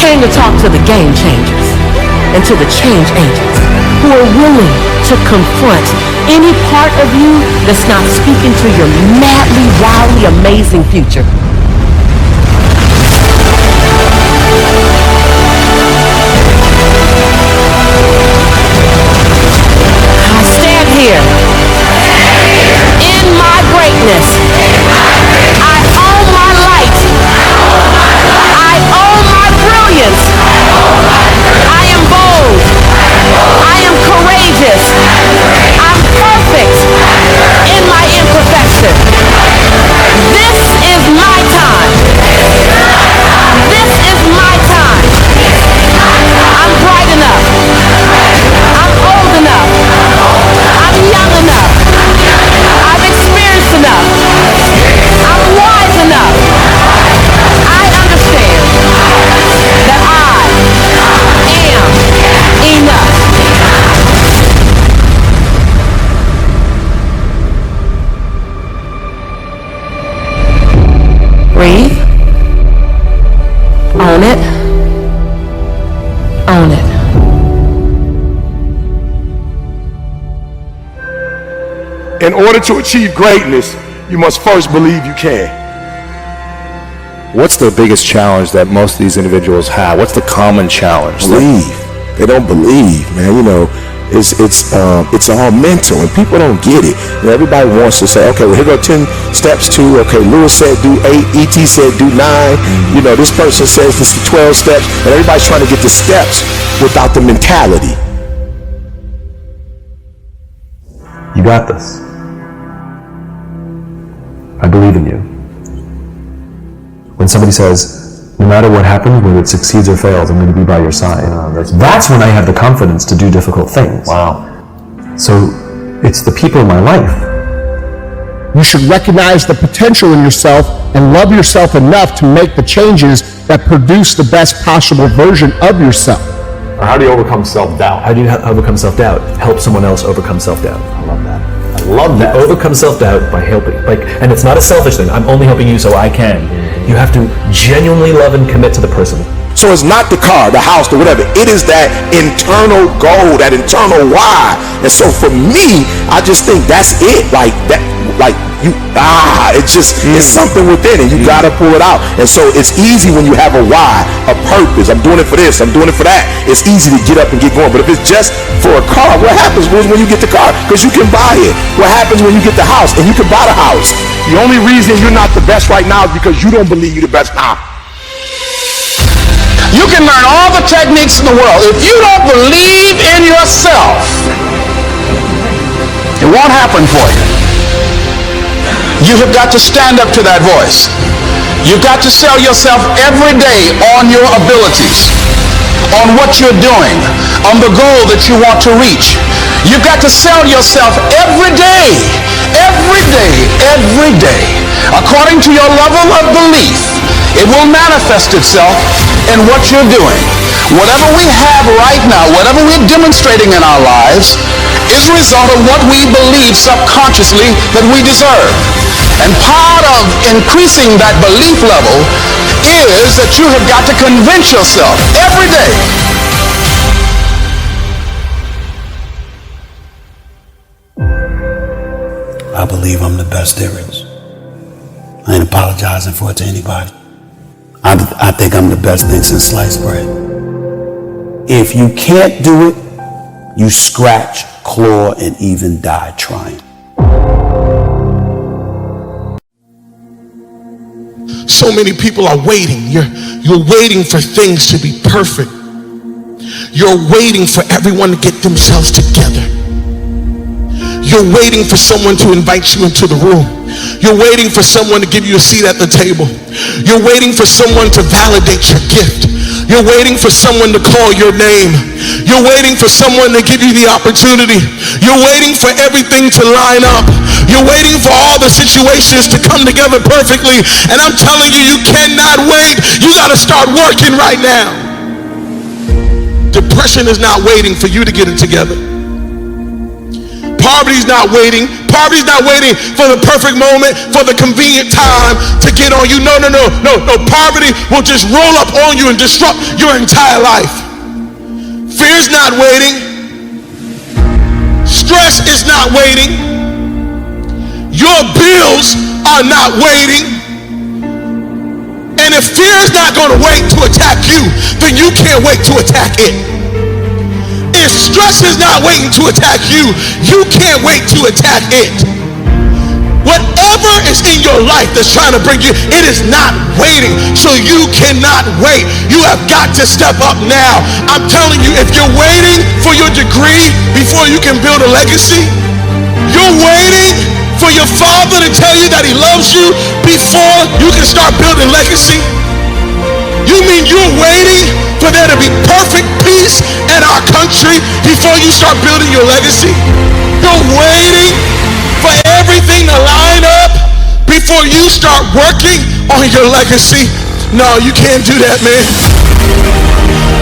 came to talk to the game changers and to the change agents who are willing to confront any part of you that's not speaking to your madly, wildly amazing future. I stand here in my greatness. I own my light. I own my brilliance. I am bold. I am courageous. I'm perfect in my imperfection. This is my time. This is my time. I'm bright enough. I'm old enough. I'm young enough. I've experienced enough. I'm wise enough. I understand that I am enough. Breathe. Own it. Own it. In order to achieve greatness, you must first believe you can. What's the biggest challenge that most of these individuals have? What's the common challenge? Believe. They don't believe, man. You know, it's all mental, and people don't get it. You know, everybody wants to say, okay, well, here go 10 steps to, okay, Lewis said do 8, E.T. said do 9, you know, this person says this is 12 steps, and everybody's trying to get the steps without the mentality. You got this. I believe in you. When somebody says, no matter what happens, whether it succeeds or fails, I'm going to be by your side. That's when I have the confidence to do difficult things. Wow. So it's the people in my life. You should recognize the potential in yourself and love yourself enough to make the changes that produce the best possible version of yourself. Or how do you overcome self-doubt? How do you overcome self-doubt? Help someone else overcome self-doubt. I love that. I love that. You overcome self-doubt by helping. And it's not a selfish thing. I'm only helping you so I can. You have to genuinely love and commit to the person. So it's not the car, the house, the whatever. It is that internal goal, that internal why. And so for me, I just think that's it. It's something within it. You gotta pull it out. And so it's easy when you have a why, a purpose. I'm doing it for this, I'm doing it for that. It's easy to get up and get going. But if it's just for a car, what happens when you get the car? Because you can buy it. What happens when you get the house and you can buy the house? The only reason you're not the best right now is because you don't believe you're the best now. You can learn all the techniques in the world. If you don't believe in yourself, it won't happen for you. You have got to stand up to that voice. You've got to sell yourself every day on your abilities, on what you're doing, on the goal that you want to reach. You've got to sell yourself every day, according to your level of belief. It will manifest itself in what you're doing. Whatever we have right now, whatever we're demonstrating in our lives, is a result of what we believe subconsciously that we deserve. And part of increasing that belief level is that you have got to convince yourself every day. I believe I'm the best there is. I ain't apologizing for it to anybody. I think I'm the best thing since sliced bread. If you can't do it, you scratch, claw, and even die trying. So many people are waiting. You're waiting for things to be perfect. You're waiting for everyone to get themselves together. You're waiting for someone to invite you into the room. You're waiting for someone to give you a seat at the table. You're waiting for someone to validate your gift. You're waiting for someone to call your name. You're waiting for someone to give you the opportunity. You're waiting for everything to line up. You're waiting for all the situations to come together perfectly. And I'm telling you, you cannot wait. You got to start working right now. Depression is not waiting for you to get it together. Poverty's not waiting. Poverty's not waiting for the perfect moment, for the convenient time to get on you. No. Poverty will just roll up on you and disrupt your entire life. Fear's not waiting. Stress is not waiting. Your bills are not waiting. And if fear is not going to wait to attack you, then you can't wait to attack it. If stress is not waiting to attack you, you can't wait to attack it. Whatever is in your life that's trying to bring you, it is not waiting. So you cannot wait. You have got to step up now. I'm telling you, if you're waiting for your degree before you can build a legacy, you're waiting for your father to tell you that he loves you before you can start building legacy. You mean you're waiting for there to be perfect peace in our country before you start building your legacy? You're waiting for everything to line up before you start working on your legacy? No, you can't do that, man.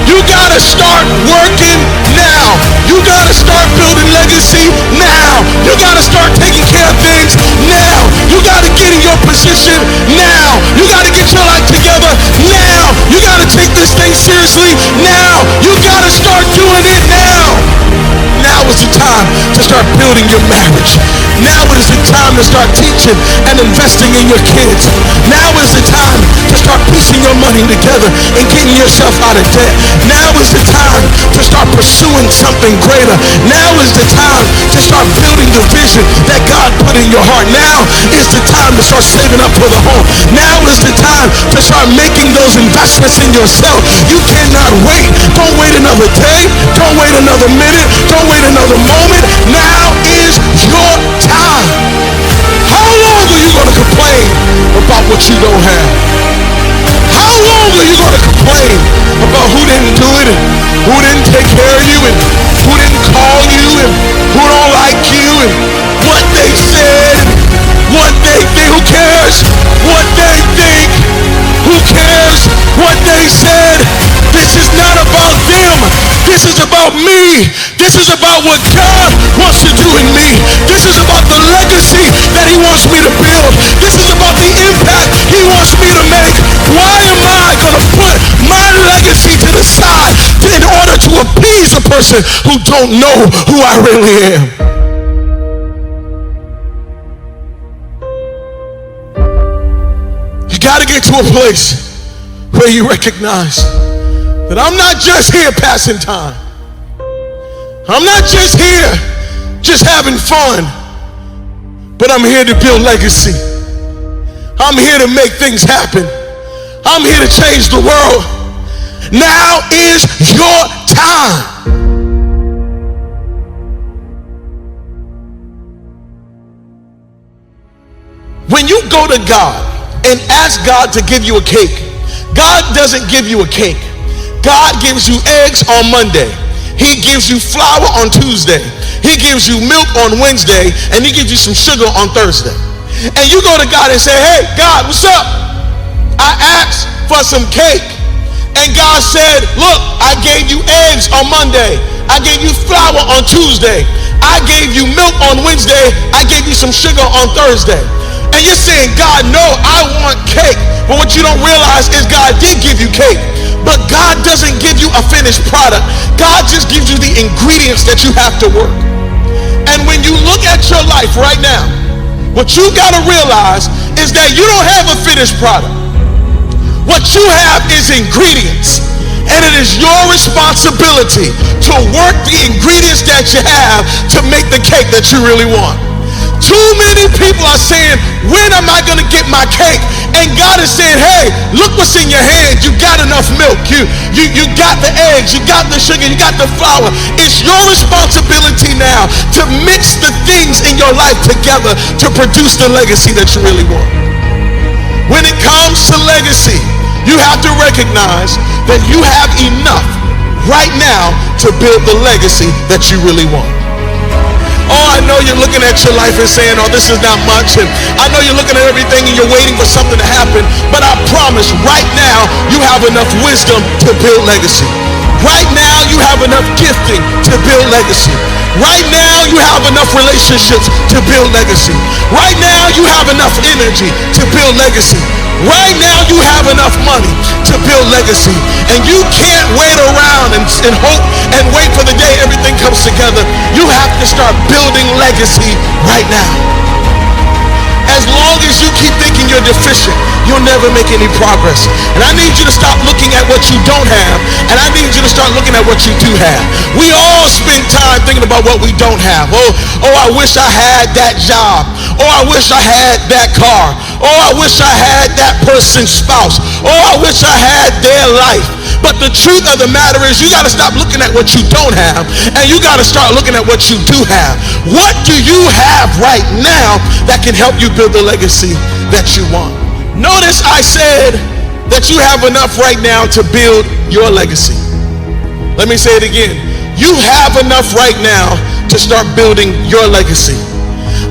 You gotta start working now. You gotta start building legacy now. You gotta start taking care of things now. You gotta get in your position now. You gotta get your life together now. You gotta take this thing seriously now. You gotta start doing it now. Now is the time to start building your marriage. Now is the time to start teaching and investing in your kids. Now is the time to start piecing your money together and getting yourself out of debt. Now is the time to start pursuing something greater. Now is the time to start building the vision that God put in your heart. Now is the time to start saving up for the home. Now is the time to start making those investments in yourself. You cannot wait. Don't wait another day. Don't wait another minute. Don't wait another moment. Now is your time. How long are you going to complain about what you don't have? How long are you going to complain about who didn't do it and who didn't take care of you and who didn't call you and who don't like you and what they said and what they think? Who cares what they think? Who cares what they said? This is not about them. This is about me. This is about what God wants to do in me. This is about the legacy that he wants me to build. This is about the impact he wants me to make. Why am I going to put my legacy to the side in order to appease a person who don't know who I really am? You got to get to a place where you recognize that I'm not just here passing time. I'm not just here just having fun, but I'm here to build legacy. I'm here to make things happen. I'm here to change the world. Now is your time. When you go to God and ask God to give you a cake, God doesn't give you a cake. God gives you eggs on Monday. He gives you flour on Tuesday. He gives you milk on Wednesday, and he gives you some sugar on Thursday. And you go to God and say, hey, God, what's up? I asked for some cake. And God said, look, I gave you eggs on Monday. I gave you flour on Tuesday. I gave you milk on Wednesday. I gave you some sugar on Thursday. And you're saying, God, no, I want cake. But what you don't realize is God did give you cake. But God doesn't give you a finished product. God just gives you the ingredients that you have to work. And when you look at your life right now, what you got to realize is that you don't have a finished product. What you have is ingredients. And it is your responsibility to work the ingredients that you have to make the cake that you really want. Too many people are saying, when am I going to get my cake? And God is saying, hey, look what's in your hand. You got enough milk. You got the eggs. You got the sugar. You got the flour. It's your responsibility now to mix the things in your life together to produce the legacy that you really want. When it comes to legacy, you have to recognize that you have enough right now to build the legacy that you really want. Oh, I know you're looking at your life and saying, oh, this is not much. And I know you're looking at everything and you're waiting for something to happen. But I promise, right now, you have enough wisdom to build legacy. Right now, you you have enough gifting to build legacy. Right now, you have enough relationships to build legacy. Right now, you have enough energy to build legacy. Right now, you have enough money to build legacy. And you can't wait around and hope and wait for the day everything comes together. You have to start building legacy right now. As long as you keep thinking you're deficient, you'll never make any progress. And I need you to stop looking at what you don't have, and I need you to start looking at what you do have. We all spend time thinking about what we don't have. Oh, I wish I had that job. Oh, I wish I had that car. Oh, I wish I had that person's spouse. Oh, I wish I had their life. But the truth of the matter is, you got to stop looking at what you don't have, and you got to start looking at what you do have. What do you have right now that can help you build the legacy that you want? Notice I said that you have enough right now to build your legacy. Let me say it again. You have enough right now to start building your legacy.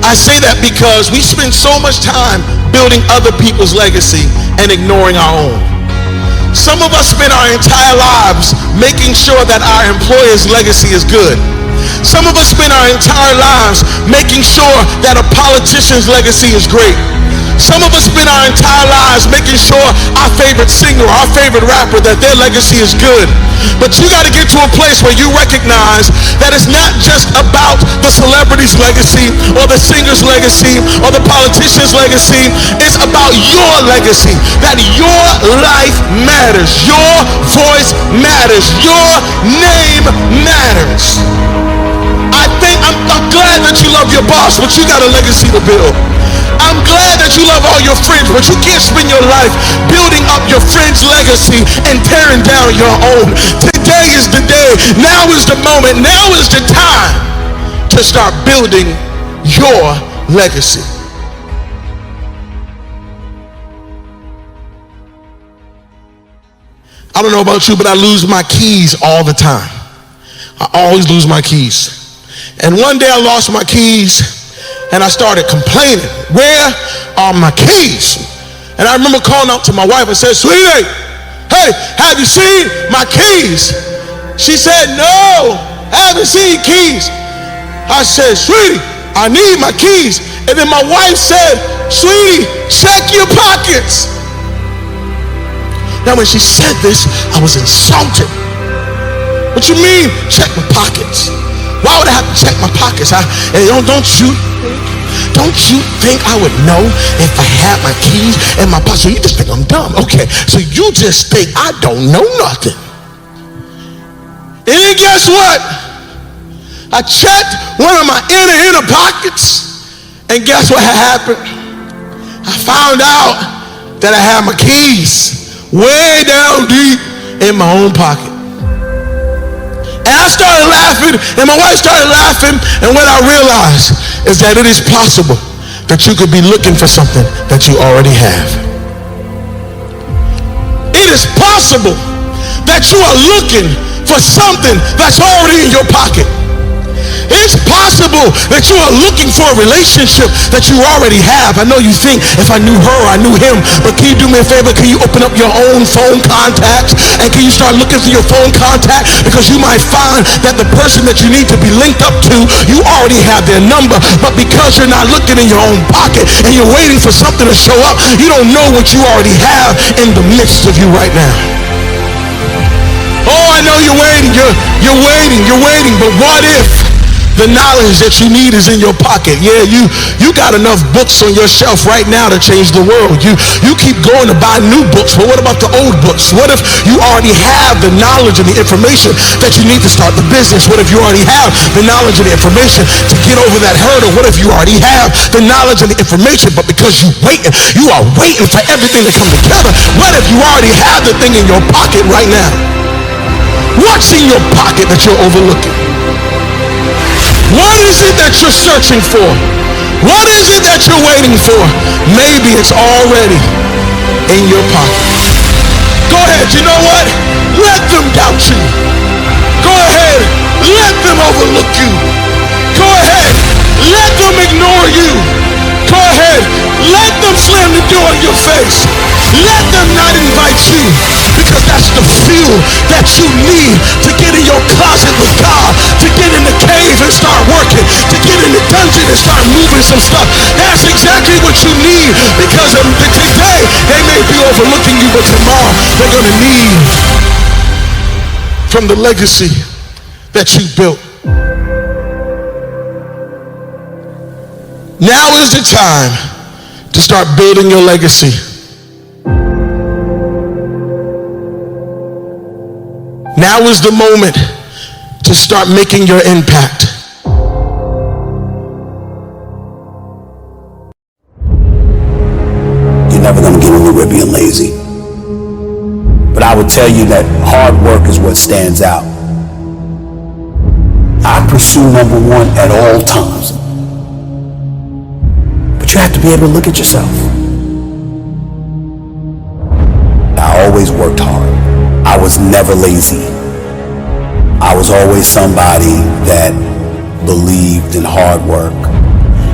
I say that because we spend so much time building other people's legacy and ignoring our own. Some of us spend our entire lives making sure that our employer's legacy is good. Some of us spend our entire lives making sure that a politician's legacy is great. Some of us spend our entire lives making sure our favorite singer, our favorite rapper, that their legacy is good. But you got to get to a place where you recognize that it's not just about the celebrity's legacy or the singer's legacy or the politician's legacy. It's about your legacy, that your life matters, your voice matters, your name matters. I'm glad that you love your boss, but you got a legacy to build. I'm glad that you love all your friends, but you can't spend your life building up your friend's legacy and tearing down your own. Today is the day. Now is the moment. Now is the time to start building your legacy. I don't know about you, but I lose my keys all the time. I always lose my keys. And one day I lost my keys, and I started complaining. Where are my keys? And I remember calling out to my wife and said, sweetie, hey, have you seen my keys? She said, no, I haven't seen keys. I said, sweetie, I need my keys. And then my wife said, sweetie, check your pockets. Now when she said this, I was insulted. What you mean, check my pockets? Why would I have to check my pockets? Don't you think I would know if I had my keys in my pocket? So you just think I'm dumb. Okay, so you just think I don't know nothing. And then guess what? I checked one of my inner pockets, and guess what happened? I found out that I had my keys way down deep in my own pocket. And I started laughing, and my wife started laughing, and what I realized is that it is possible that you could be looking for something that you already have. It is possible that you are looking for something that's already in your pocket. It's possible that you are looking for a relationship that you already have. I know you think, if I knew her, I knew him. But can you do me a favor? Can you open up your own phone contacts? And can you start looking through your phone contact? Because you might find that the person that you need to be linked up to, you already have their number. But because you're not looking in your own pocket and you're waiting for something to show up, you don't know what you already have in the midst of you right now. Oh, I know you're waiting. You're waiting. But what if the knowledge that you need is in your pocket? Yeah, you got enough books on your shelf right now to change the world. You keep going to buy new books, but what about the old books? What if you already have the knowledge and the information that you need to start the business? What if you already have the knowledge and the information to get over that hurdle? What if you already have the knowledge and the information, but because you are waiting for everything to come together? What if you already have the thing in your pocket right now? What's in your pocket that you're overlooking? What is it that you're searching for? What is it that you're waiting for? Maybe it's already in your pocket. Go ahead, you know what? Let them doubt you. Go ahead, let them overlook you. Go ahead, let them ignore you. Go ahead, let them slam the door in your face. Let them not invite you, because that's the fuel that you need to get in your closet. and start moving some stuff. That's exactly what you need, because today they may be overlooking you, but tomorrow they're going to need from the legacy that you built. Now is the time to start building your legacy. Now is the moment to start making your impact. You're never going to get anywhere being lazy. But I would tell you that hard work is what stands out. I pursue number one at all times. But you have to be able to look at yourself. I always worked hard. I was never lazy. I was always somebody that believed in hard work.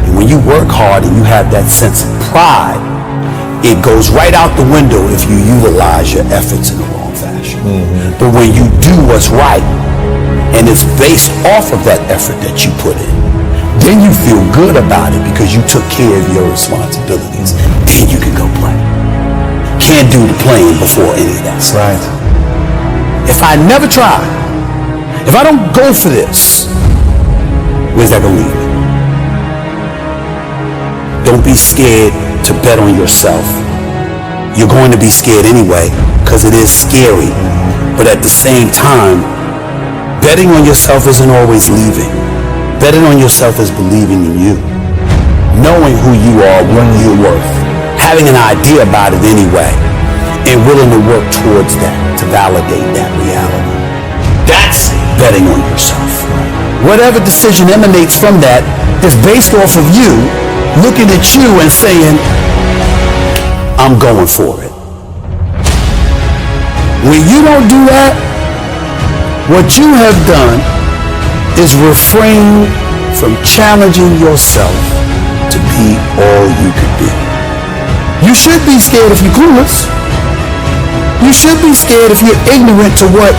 And when you work hard and you have that sense of pride, it goes right out the window if you utilize your efforts in the wrong fashion. But when you do what's right, and it's based off of that effort that you put in, then you feel good about it because you took care of your responsibilities. Then you can go play. Can't do the playing before any of that stuff. Right. If I never try, if I don't go for this, where's that gonna leave me? Don't be scared to bet on yourself. You're going to be scared anyway, because it is scary. But at the same time, betting on yourself isn't always leaving. Betting on yourself is believing in you. Knowing who you are, what you're worth. Having an idea about it anyway. And willing to work towards that, to validate that reality. That's betting on yourself. Whatever decision emanates from that is based off of you looking at you and saying, I'm going for it. When you don't do that, what you have done is refrain from challenging yourself to be all you could be. You should be scared if you're clueless. You should be scared if you're ignorant to what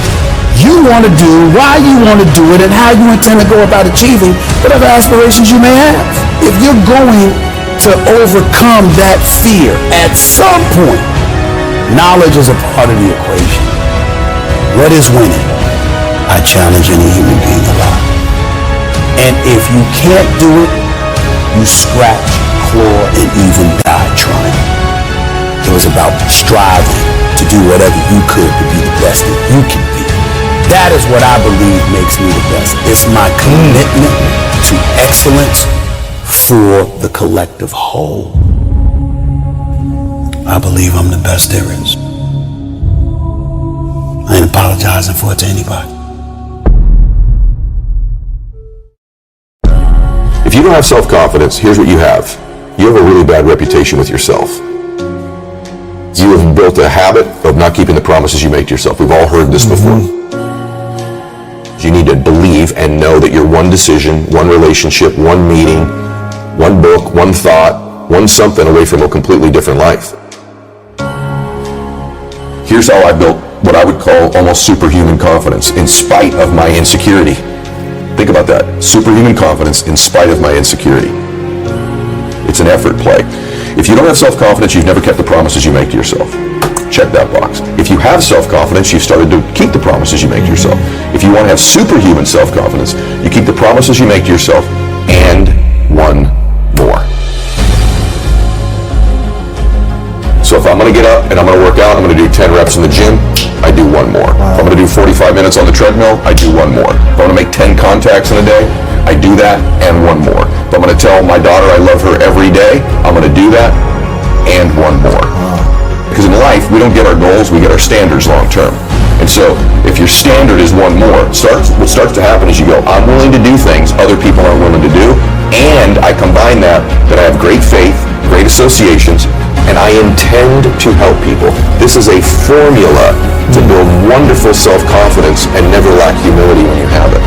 you want to do, why you want to do it, and how you intend to go about achieving whatever aspirations you may have. If you're going to overcome that fear at some point, knowledge is a part of the equation. What is winning? I challenge any human being alive. And if you can't do it, you scratch, claw, and even die trying. It was about striving to do whatever you could to be the best that you can be. That is what I believe makes me the best. It's my commitment to excellence for the collective whole. I believe I'm the best there is. I ain't apologizing for it to anybody. If you don't have self-confidence, here's what you have. You have a really bad reputation with yourself. You have built a habit of not keeping the promises you make to yourself. We've all heard this before. You need to believe and know that you're one decision, one relationship, one meeting, one book, one thought, one something away from a completely different life. Here's how I built what I would call almost superhuman confidence in spite of my insecurity. Think about that. Superhuman confidence in spite of my insecurity. It's an effort play. If you don't have self-confidence, you've never kept the promises you make to yourself. Check that box. If you have self-confidence, you've started to keep the promises you make to yourself. If you want to have superhuman self-confidence, you keep the promises you make to yourself and one more. So if I'm going to get up and I'm going to work out, I'm going to do 10 reps in the gym, I do one more. If I'm going to do 45 minutes on the treadmill, I do one more. If I'm going to make 10 contacts in a day, I do that and one more. If I'm going to tell my daughter I love her every day, I'm going to do that and one more. Because in life, we don't get our goals, we get our standards long term. And so, if your standard is one more, what starts to happen is you go, I'm willing to do things other people aren't willing to do, and I combine that I have great faith, great associations, and I intend to help people. This is a formula to build wonderful self-confidence and never lack humility when you have it.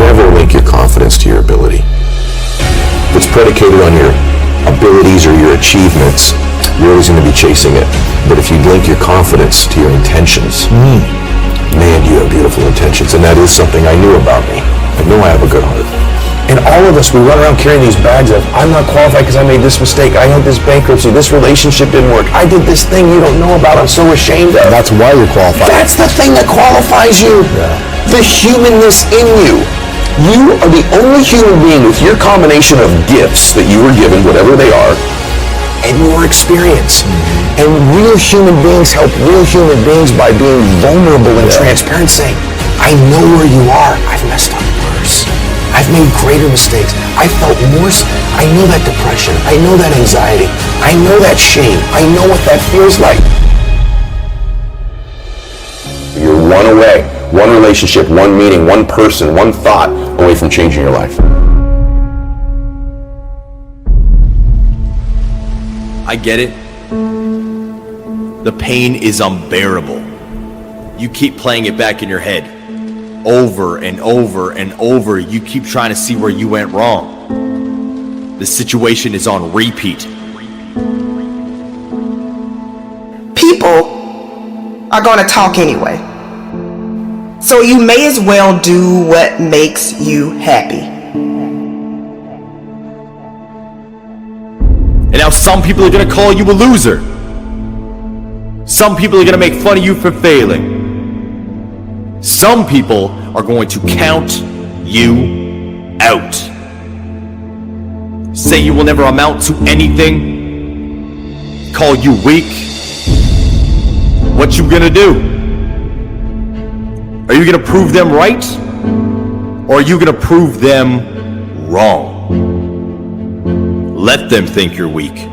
Never link your confidence to your ability. If it's predicated on your abilities or your achievements, you're always going to be chasing it. But if you link your confidence to your intentions, man, you have beautiful intentions, and that is something I knew about me. I know I have a good heart. And all of us, we run around carrying these bags of, I'm not qualified because I made this mistake. I had this bankruptcy. This relationship didn't work. I did this thing you don't know about. I'm so ashamed of. That's why you're qualified. That's the thing that qualifies you. Yeah. The humanness in you. You are the only human being with your combination of gifts that you were given, whatever they are, and your experience. And real human beings help real human beings by being vulnerable and transparent, saying, I know where you are. I've messed up worse. I've made greater mistakes. I felt worse. I know that depression. I know that anxiety. I know that shame. I know what that feels like. You're one away, one relationship, one meeting, one person, one thought away from changing your life. I get it. The pain is unbearable. You keep playing it back in your head. Over and over and over, you keep trying to see where you went wrong. The situation is on repeat. People are going to talk anyway. So you may as well do what makes you happy. And now some people are going to call you a loser. Some people are going to make fun of you for failing. Some people are going to count you out. Say you will never amount to anything. Call you weak. What you gonna do? Are you gonna prove them right? Or are you gonna prove them wrong? Let them think you're weak.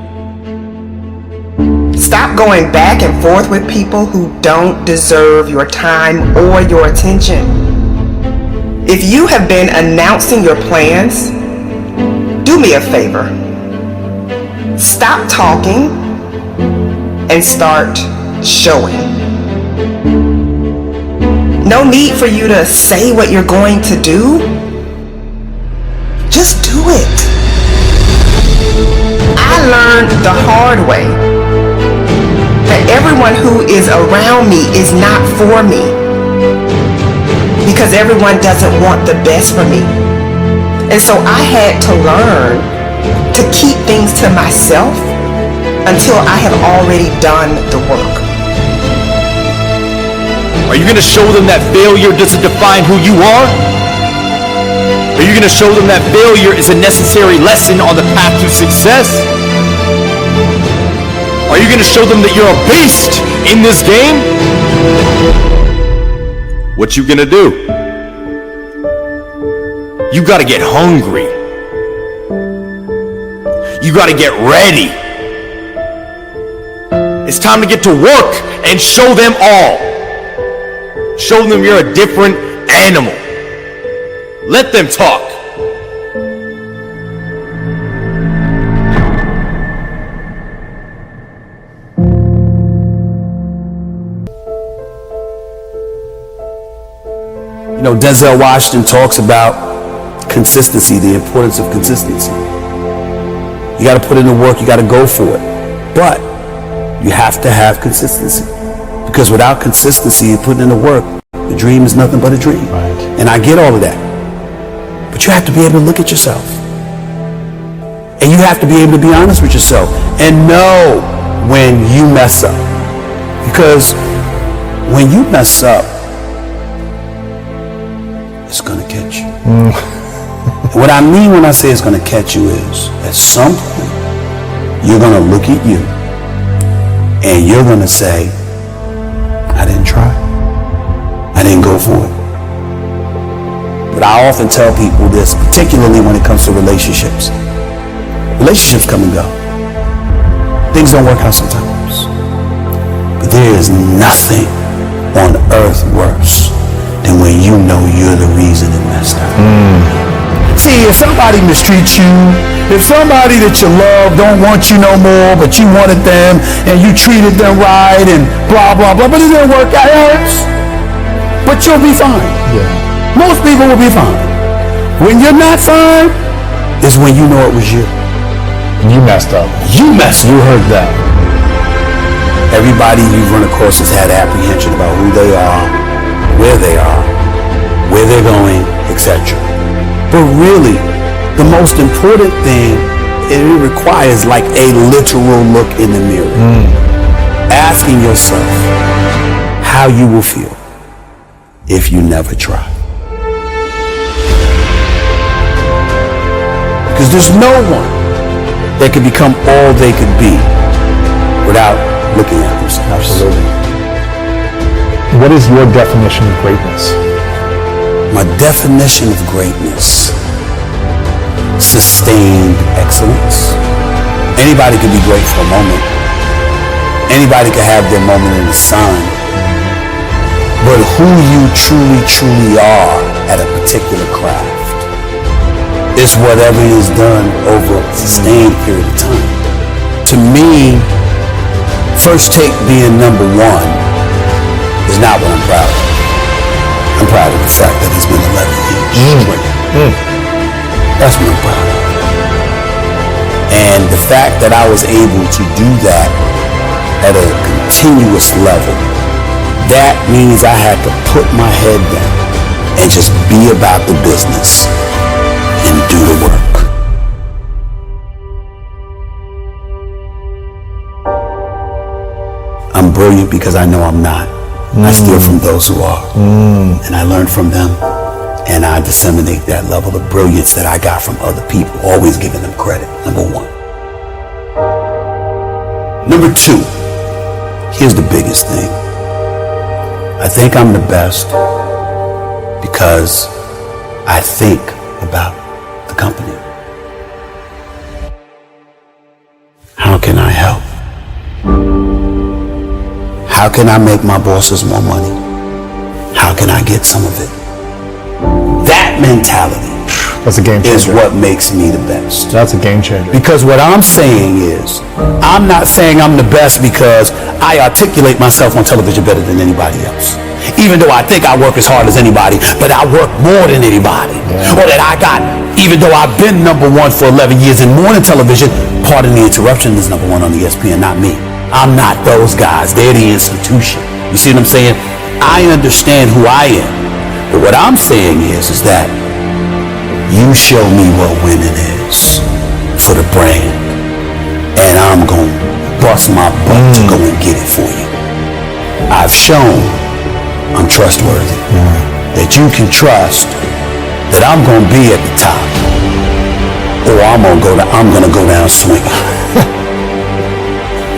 Stop going back and forth with people who don't deserve your time or your attention. If you have been announcing your plans, do me a favor. Stop talking and start showing. No need for you to say what you're going to do. Just do it. I learned the hard way that everyone who is around me is not for me, because everyone doesn't want the best for me. And so I had to learn to keep things to myself until I have already done the work. Are you going to show them that failure doesn't define who you are? Are you going to show them that failure is a necessary lesson on the path to success? Are you going to show them that you're a beast in this game? What you going to do? You got to get hungry. You got to get ready. It's time to get to work and show them all. Show them you're a different animal. Let them talk. You know, Denzel Washington talks about consistency, the importance of consistency. You got to put in the work, you got to go for it. But you have to have consistency. Because without consistency, putting in the work, the dream is nothing but a dream. Right. And I get all of that. But you have to be able to look at yourself. And you have to be able to be honest with yourself and know when you mess up. Because when you mess up, it's gonna catch you. What I mean when I say it's gonna catch you is, at some point, you're gonna look at you and you're gonna say, I didn't try. I didn't go for it. But I often tell people this, particularly when it comes to relationships. Relationships come and go. Things don't work out sometimes. But there is nothing on earth worse than when you know you're the reason it messed up. See, if somebody mistreats you, if somebody that you love don't want you no more, but you wanted them and you treated them right and blah, blah, blah, but it didn't work out, it hurts. But you'll be fine. Yeah. Most people will be fine. When you're not fine is when you know it was you. You messed up. You messed up. You heard that. Everybody you've run across has had apprehension about who they are, where they're going, etc. But really, the most important thing, it requires like a literal look in the mirror. Asking yourself how you will feel if you never try. Because there's no one that could become all they could be without looking at themselves. Absolutely. What is your definition of greatness? My definition of greatness: sustained excellence. Anybody could be great for a moment. Anybody could have their moment in the sun. But who you truly are at a particular craft is whatever is done over a sustained period of time. To me, first take being number one is not what I'm proud of. I'm proud of the fact that it's been 11 years. That's what I'm proud of. And the fact that I was able to do that at a continuous level, that means I had to put my head down and just be about the business and do the work. I'm brilliant because I know I'm not. I steal from those who are. And I learn from them. And I disseminate that level of brilliance that I got from other people, always giving them credit, number one. Number two, here's the biggest thing. I think I'm the best because I think about the company. How can I help? How can I make my bosses more money? How can I get some of it? That mentality That's a game is changer. what makes me the best. That's a game changer. Because what I'm saying is, I'm not saying I'm the best because I articulate myself on television better than anybody else. Even though I think I work as hard as anybody, but I work more than anybody. Or that I got, even though I've been number one for 11 years in morning television, pardon the interruption, is number one on ESPN, not me. I'm not those guys. They're the institution. You see what I'm saying? I understand who I am. But what I'm saying is that you show me what winning is for the brand, and I'm going to bust my butt to go and get it for you. I've shown I'm trustworthy, that you can trust that I'm going to be at the top, or I'm going to go down swinging.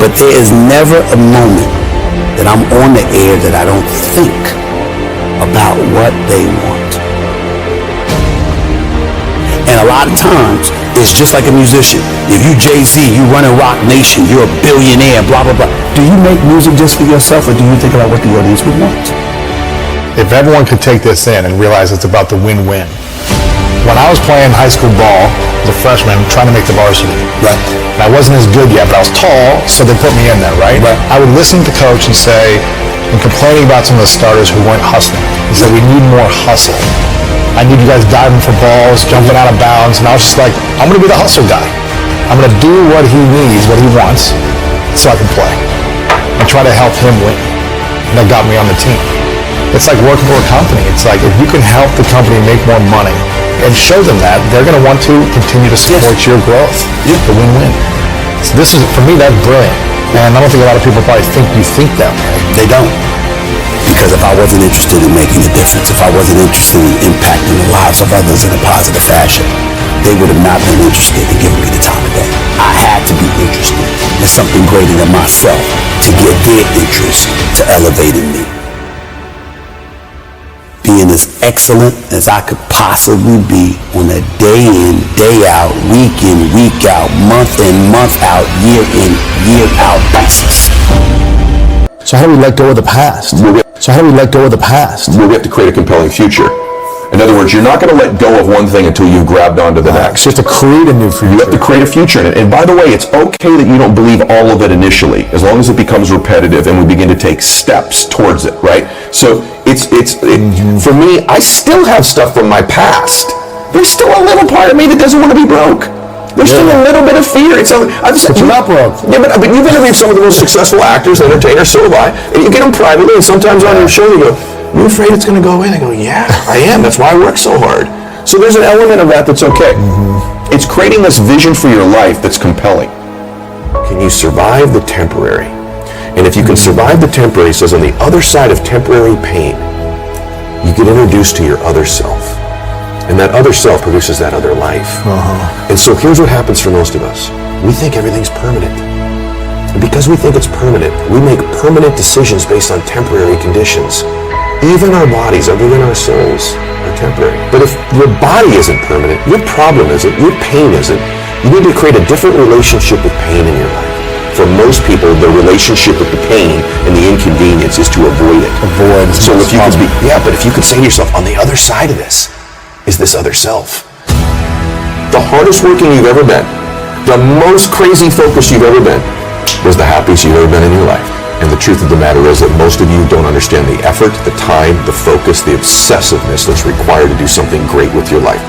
But there is never a moment that I'm on the air that I don't think about what they want. And a lot of times, it's just like a musician. If you Jay-Z, you run a rock nation, you're a billionaire, blah, blah, blah. Do you make music just for yourself, or do you think about what the audience would want? If everyone could take this in and realize it's about the win-win. When I was playing high school ball as a freshman, trying to make the varsity, Right. and I wasn't as good yet, but I was tall, so they put me in there, right? Right. I would listen to the coach and say, and complaining about some of the starters who weren't hustling. He said, we need more hustle. I need you guys diving for balls, jumping out of bounds, and I was just like, I'm going to be the hustle guy. I'm going to do what he needs, what he wants, so I can play. And try to help him win. And that got me on the team. It's like working for a company. It's like, if you can help the company make more money and show them that, they're going to want to continue to support your growth. The win-win. So this is, for me, that's brilliant. And I don't think a lot of people probably think you think that way. They don't. Because if I wasn't interested in making a difference, if I wasn't interested in impacting the lives of others in a positive fashion, they would have not been interested in giving me the time of day. I had to be interested in something greater than myself to get their interest to elevating me. Being as excellent as I could possibly be on a day in, day out, week in, week out, month in, month out, year in, year out basis. So how do we let go of the past? We have to create a compelling future. In other words, you're not going to let go of one thing until you've grabbed onto the next. You have to create a new future. You have to create a future in it. And by the way, it's okay that you don't believe all of it initially, as long as it becomes repetitive and we begin to take steps towards it, right? So for me, I still have stuff from my past. There's still a little part of me that doesn't want to be broke. There's still a little bit of fear. But you're not broke. Yeah, but you've interviewed some of the most successful actors, entertainers, so have I. And you get them privately, and sometimes on your show you go, "You afraid it's going to go away?" And I go, "Yeah, I am. That's why I work so hard." So there's an element of that that's okay. It's creating this vision for your life that's compelling. Can you survive the temporary? And if you can survive the temporary, it says on the other side of temporary pain, you get introduced to your other self. And that other self produces that other life. And so here's what happens for most of us. We think everything's permanent. And because we think it's permanent, we make permanent decisions based on temporary conditions. Even our bodies, other than our souls, are temporary. But if your body isn't permanent, your problem isn't, your pain isn't, you need to create a different relationship with pain in your life. For most people, the relationship with the pain and the inconvenience is to avoid it. So if you could but if you could say to yourself, on the other side of this is this other self. The hardest working you've ever been, the most crazy focused you've ever been, was the happiest you've ever been in your life. And the truth of the matter is that most of you don't understand the effort, the time, the focus, the obsessiveness that's required to do something great with your life.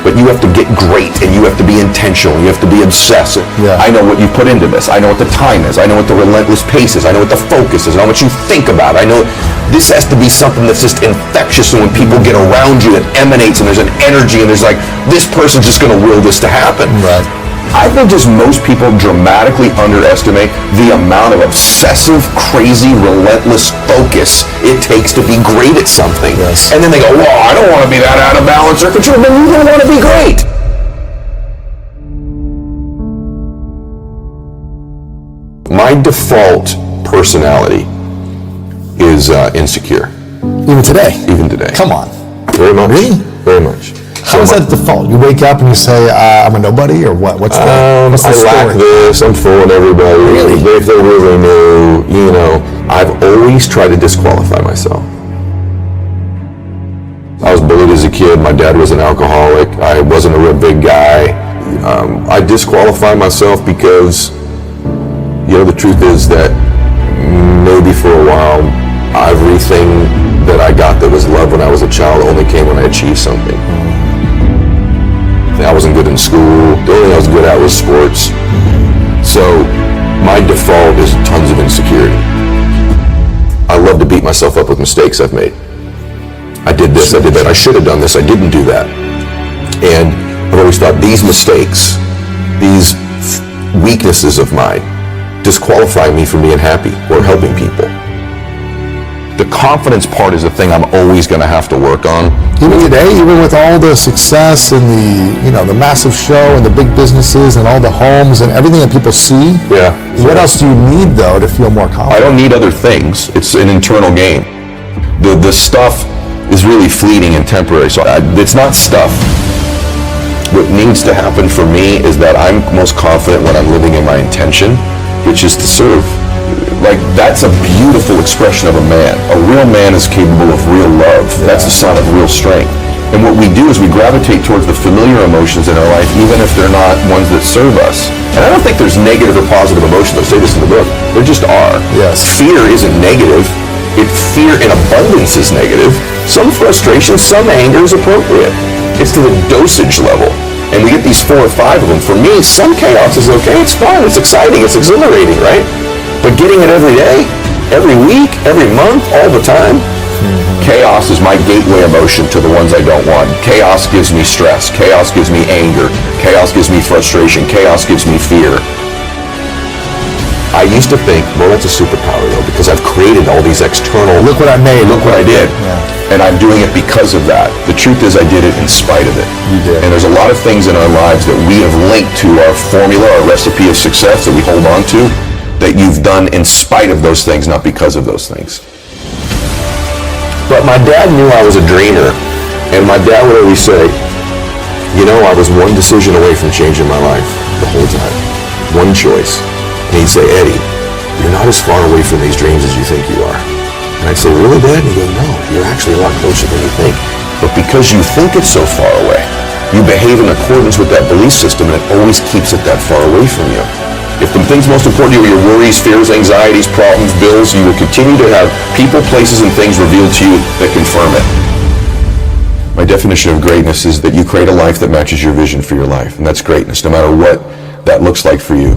But you have to get great, and you have to be intentional, you have to be obsessive. I know what you put into this. I know what the time is. I know what the relentless pace is. I know what the focus is. I know what you think about. I know this has to be something that's just infectious, and when people get around you, it emanates, and there's an energy, and there's like, this person's just going to will this to happen. I think just most people dramatically underestimate the amount of obsessive, crazy, relentless focus it takes to be great at something. And then they go, well, I don't want to be that out of balance or control. Then you don't want to be great. My default personality is insecure. Even today? Even today. Come on. Very much. Really? Very much. How is that default? You wake up and you say, I'm a nobody, or what? What's the I story? lack this, I'm fooling everybody. Really? If they really knew, you know, I've always tried to disqualify myself. I was bullied as a kid. My dad was an alcoholic. I wasn't a real big guy. I disqualify myself because, you know, the truth is that maybe for a while, everything that I got that was love when I was a child only came when I achieved something. I wasn't good in school. The only thing I was good at was sports. So my default is tons of insecurity. I love to beat myself up with mistakes I've made. I did this, I did that, I should have done this, I didn't do that. And I've always thought these mistakes, these weaknesses of mine, disqualify me from being happy or helping people. The confidence part is the thing I'm always going to have to work on. Even today, even with all the success and the massive show and the big businesses and all the homes and everything that people see, what else do you need though to feel more confident? I don't need other things. It's an internal game. The stuff is really fleeting and temporary. So it's not stuff. What needs to happen for me is that I'm most confident when I'm living in my intention, which is to serve. Like, that's a beautiful expression of a man. A real man is capable of real love. That's a sign of real strength. And what we do is we gravitate towards the familiar emotions in our life, even if they're not ones that serve us. And I don't think there's negative or positive emotions. I say this in the book. There just are. Fear isn't negative. Fear in abundance is negative. Some frustration, some anger is appropriate. It's to the dosage level. And we get these 4 or 5 of them. For me, some chaos is okay. It's fun. It's exciting. It's exhilarating, right? But getting it every day, every week, every month, all the time, chaos is my gateway emotion to the ones I don't want. Chaos gives me stress. Chaos gives me anger. Chaos gives me frustration. Chaos gives me fear. I used to think, well, that's a superpower, though, because I've created all these external... Look what I made. Look what I did. And I'm doing it because of that. The truth is I did it in spite of it. You did. And there's a lot of things in our lives that we have linked to our formula, our recipe of success that we hold on to, that you've done in spite of those things, not because of those things. But my dad knew I was a dreamer, and my dad would always say, you know, I was one decision away from changing my life the whole time. One choice. And he'd say, Eddie, you're not as far away from these dreams as you think you are. And I'd say, really, Dad? And he'd go, no, you're actually a lot closer than you think. But because you think it's so far away, you behave in accordance with that belief system, and it always keeps it that far away from you. If the things most important to you are your worries, fears, anxieties, problems, bills, you will continue to have people, places, and things revealed to you that confirm it. My definition of greatness is that you create a life that matches your vision for your life, and that's greatness, no matter what that looks like for you.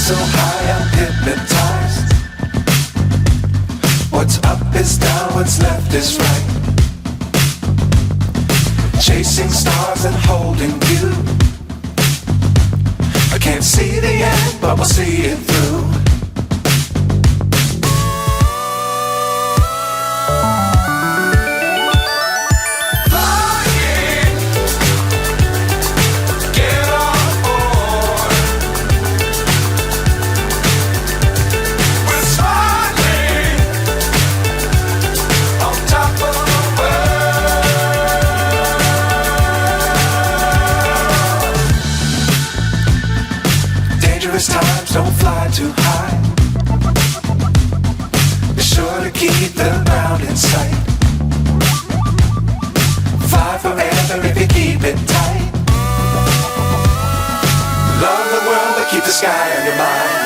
so high I'm hypnotized. What's up is down, what's left is right. Chasing stars and holding you. I can't see the end, but we'll see it through. Times don't fly too high. Be sure to keep the ground in sight. Fly forever if you keep it tight. Love the world but keep the sky on your mind.